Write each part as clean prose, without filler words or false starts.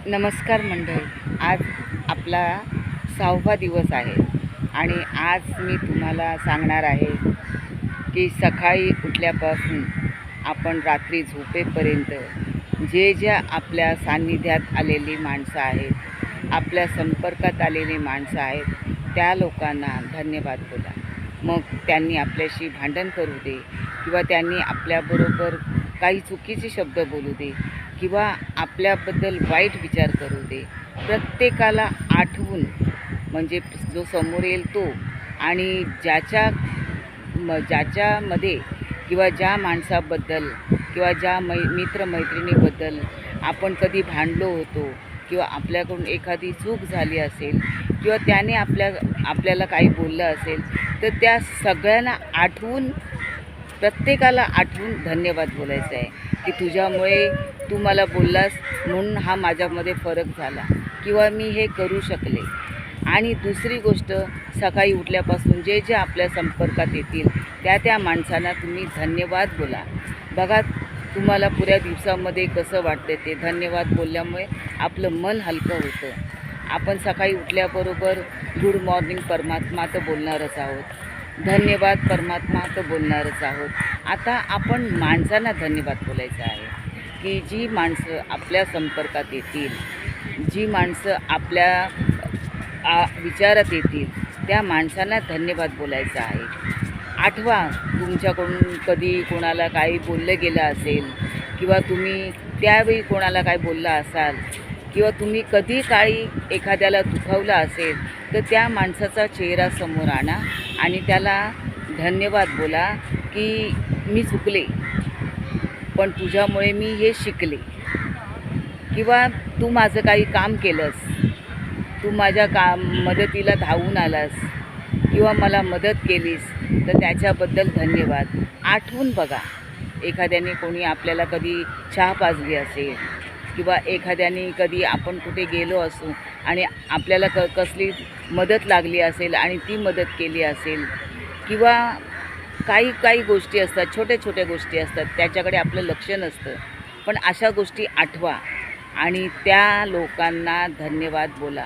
नमस्कार मंडळी, आज आपला 6वा दिवस आहे आणि आज मी तुम्हाला सांगणार आहे की सकाळी उठल्यापासून आपण रात्री झोपेपर्यंत ज्या आपल्या सान्निध्यात आलेली माणसं आहेत, आपल्या संपर्कात आलेली माणसं आहेत, त्या लोकांना धन्यवाद बोला. मग त्यांनी आपल्याशी भांडण करू दे किंवा त्यांनी आपल्याबरोबर काही चुकीचे शब्द बोलू दे किंवा आपल्याबद्दल वाईट विचार करू दे, प्रत्येकाला आठवून म्हणजे जो समोर येईल तो आणि ज्याच्यामध्ये किंवा ज्या माणसाबद्दल किंवा ज्या मित्रमैत्रिणीबद्दल आपण कधी भांडलो होतो किंवा आपल्याकडून एखादी चूक झाली असेल किंवा त्याने आपल्याला काही बोललं असेल, तर त्या सगळ्यांना आठवून प्रत्येकाला आठवून धन्यवाद बोलायचं आहे की तुझ्यामुळे तू मला बोललास म्हणून हा माझ्यामध्ये फरक झाला किंवा मी हे करू शकले. आणि दुसरी गोष्ट, सकाळी उठल्यापासून जे आपल्या संपर्कात येतील त्या माणसांना तुम्ही धन्यवाद बोला. बघा तुम्हाला पुऱ्या दिवसामध्ये कसं वाटतं ते धन्यवाद बोलल्यामुळे आपलं मन हलकं होतं. आपण सकाळी उठल्याबरोबर गुड मॉर्निंग परमात्मा तर बोलणारच आहोत, धन्यवाद परमात्मा तर बोलणारच आहोत. आता आपण माणसांना धन्यवाद बोलायचं आहे की जी माणसं आपल्या संपर्कात येतील, जी माणसं आपल्या विचारात येतील, त्या माणसांना धन्यवाद बोलायचं आहे. आठवा, तुमच्याकडून कधी कोणाला काही बोललं गेलं असेल किंवा तुम्ही त्यावेळी कोणाला काय बोलला असाल किंवा तुम्ही कधी काळी एखाद्याला दुखावलं असेल, तर त्या माणसाचा चेहरा समोर आणा आणि त्याला धन्यवाद बोला की मी चुकले, पण तुझ्यामुळे मी हे शिकले. किंवा तू माझं काही काम केलंस, तू माझ्या मदतीला धावून आलास किंवा मला मदत केलीस, तर त्याच्याबद्दल धन्यवाद. आठवून बघा, एखाद्याने कोणी आपल्याला कधी चहा पाजली असेल किंवा एखाद्याने कधी आपण कुठे गेलो असू आणि आपल्याला कसली मदत लागली असेल आणि ती मदत केली असेल किंवा काही गोष्टी असतात, छोट्या गोष्टी असतात, त्याच्याकडे आपलं लक्ष नसतं, पण अशा गोष्टी आठवा आणि त्या लोकांना धन्यवाद बोला.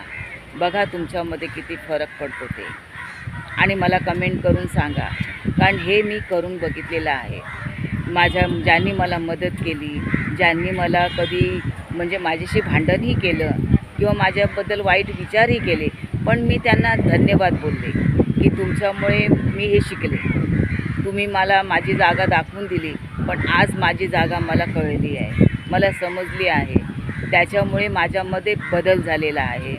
बघा तुमच्यामध्ये किती फरक पडतो ते. आणि मला कमेंट करून सांगा, कारण हे मी करून बघितलेलं आहे. ज्यांनी मला मदत केली, ज्यांनी मला कधी म्हणजे माझ्याशी भांडणही केलं किंवा माझ्याबद्दल वाईट विचारही केले, पण मी त्यांना धन्यवाद बोलले की तुमच्यामुळे मी हे शिकले. तुम्ही मला माझी जागा दाखवून दिली, पण आज माझी जागा मला कळली आहे, मला समजली आहे. त्याच्यामुळे माझ्यामध्ये बदल झालेला आहे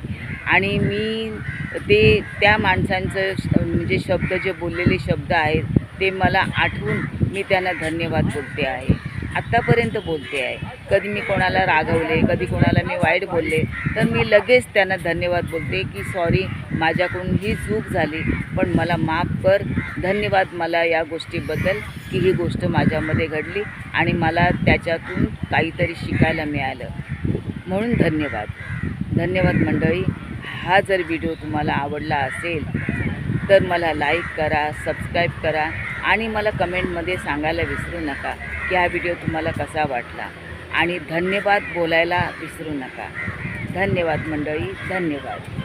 आणि मी त्या माणसांचं म्हणजे शब्द जे बोललेले शब्द आहेत ते मला आठवून मी त्यांना धन्यवाद बोलते आहे, आत्तापर्यंत बोलते आहे. कधी मी कोणाला रागवले, कधी कोणाला मी वाईट बोलले, तर मी लगेच त्यांना धन्यवाद बोलते की सॉरी, माझ्याकडून ही चूक झाली, पण मला माफ कर, धन्यवाद मला या गोष्टीबद्दल की ही गोष्ट माझ्यामध्ये घडली आणि मला त्याच्यातून काहीतरी शिकायला मिळालं, म्हणून धन्यवाद मंडळी. हा जर व्हिडिओ तुम्हाला आवडला असेल तर मला लाईक करा, सबस्क्राईब करा आणि मला कमेंटमध्ये सांगायला विसरू नका की हा व्हिडिओ तुम्हाला कसा वाटला आणि धन्यवाद बोलायला विसरू नका. धन्यवाद मंडळी, धन्यवाद.